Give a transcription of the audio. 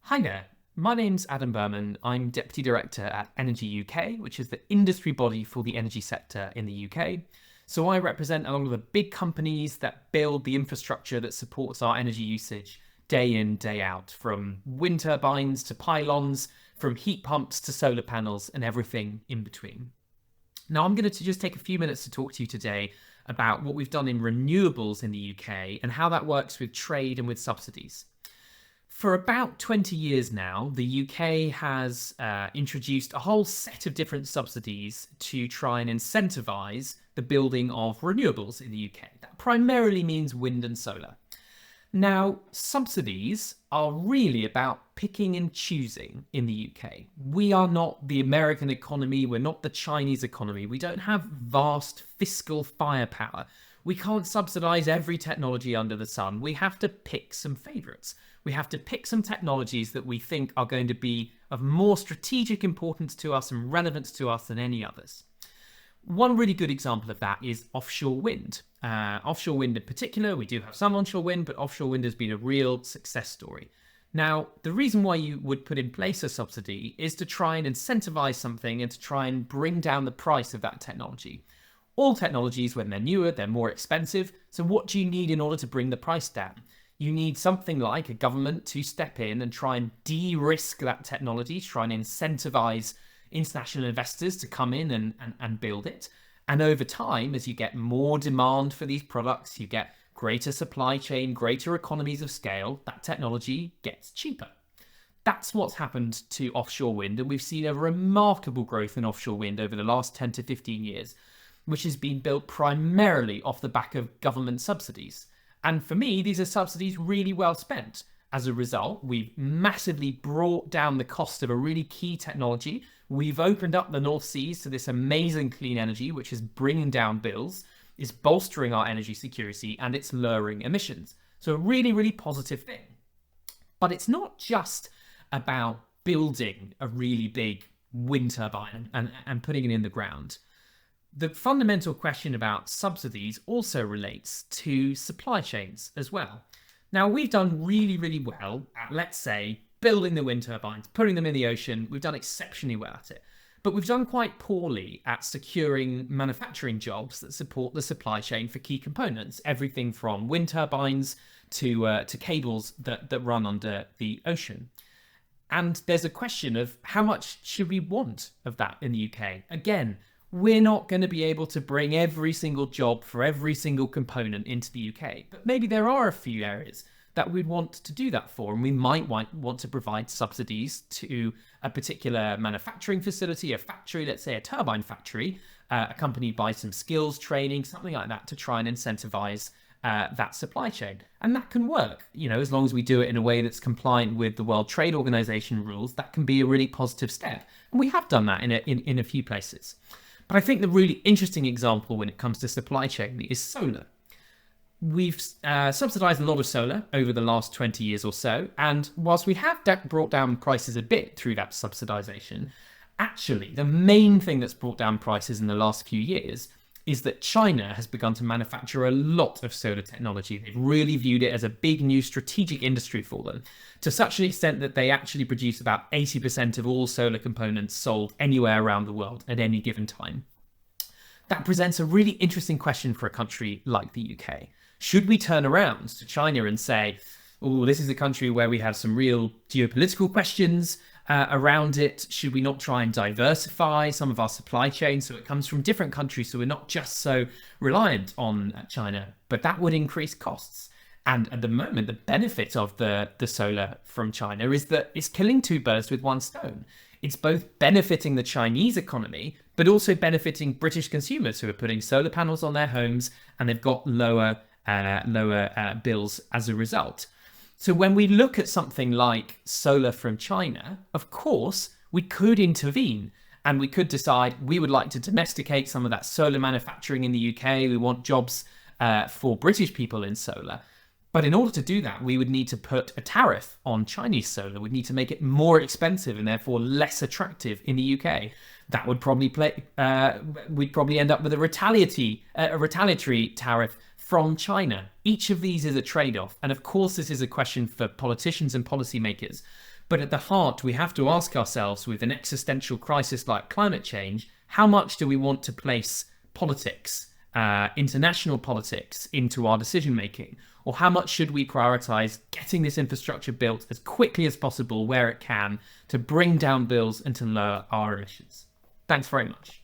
Hi there. My name's Adam Berman. I'm Deputy Director at Energy UK, which is the industry body for the energy sector in the UK. So I represent a lot of the big companies that build the infrastructure that supports our energy usage day in, day out, from wind turbines to pylons, from heat pumps to solar panels and everything in between. Now, I'm going to just take a few minutes to talk to you today about what we've done in renewables in the UK and how that works with trade and with subsidies. For about 20 years now, the UK has introduced a whole set of different subsidies to try and incentivise the building of renewables in the UK. That primarily means wind and solar. Now, subsidies are really about picking and choosing in the UK. We are not the American economy, we're not the Chinese economy. We don't have vast fiscal firepower. We can't subsidise every technology under the sun. We have to pick some favourites. We have to pick some technologies that we think are going to be of more strategic importance to us and relevance to us than any others. One really good example of that is offshore wind. Offshore wind in particular, we do have some onshore wind, but offshore wind has been a real success story. Now, the reason why you would put in place a subsidy is to try and incentivize something and to try and bring down the price of that technology. All technologies, when they're newer, they're more expensive. So what do you need in order to bring the price down? You need something like a government to step in and try and de-risk that technology, try and incentivize international investors to come in and build it. And over time, as you get more demand for these products, you get greater supply chain, greater economies of scale, that technology gets cheaper. That's what's happened to offshore wind, and we've seen a remarkable growth in offshore wind over the last 10 to 15 years, which has been built primarily off the back of government subsidies. And for me, these are subsidies really well spent. As a result, we've massively brought down the cost of a really key technology. We've opened up the North Seas to this amazing clean energy, which is bringing down bills, is bolstering our energy security, and it's lowering emissions. So a really, really positive thing. But it's not just about building a really big wind turbine and putting it in the ground. The fundamental question about subsidies also relates to supply chains as well. Now, we've done really, really well at, let's say, building the wind turbines, putting them in the ocean. We've done exceptionally well at it. But we've done quite poorly at securing manufacturing jobs that support the supply chain for key components, everything from wind turbines to cables that run under the ocean. And there's a question of how much should we want of that in the UK? Again, we're not going to be able to bring every single job for every single component into the UK, but maybe there are a few areas that we'd want to do that for, and we might want to provide subsidies to a particular manufacturing facility, a factory, let's say a turbine factory, accompanied by some skills training, something like that, to try and incentivize that supply chain. And that can work, as long as we do it in a way that's compliant with the World Trade Organization rules. That can be a really positive step, and we have done that in a few places. But I think the really interesting example when it comes to supply chain is solar. We've subsidised a lot of solar over the last 20 years or so, and whilst we have brought down prices a bit through that subsidisation, actually the main thing that's brought down prices in the last few years is that China has begun to manufacture a lot of solar technology. They've really viewed it as a big new strategic industry for them, to such an extent that they actually produce about 80% of all solar components sold anywhere around the world at any given time. That presents a really interesting question for a country like the UK. Should we turn around to China and say, oh, this is a country where we have some real geopolitical questions around it? Should we not try and diversify some of our supply chain so it comes from different countries, so we're not just so reliant on China? But that would increase costs. And at the moment, the benefit of the solar from China is that it's killing two birds with one stone. It's both benefiting the Chinese economy, but also benefiting British consumers who are putting solar panels on their homes, and they've got lower bills as a result. So when we look at something like solar from China, of course, we could intervene and we could decide we would like to domesticate some of that solar manufacturing in the UK. We want jobs for British people in solar. But in order to do that, we would need to put a tariff on Chinese solar. We'd need to make it more expensive and therefore less attractive in the UK. That would probably we'd probably end up with a retaliatory tariff from China. Each of these is a trade-off. And of course, this is a question for politicians and policymakers. But at the heart, we have to ask ourselves, with an existential crisis like climate change, how much do we want to place politics, international politics, into our decision making? Or how much should we prioritize getting this infrastructure built as quickly as possible where it can to bring down bills and to lower our emissions? Thanks very much.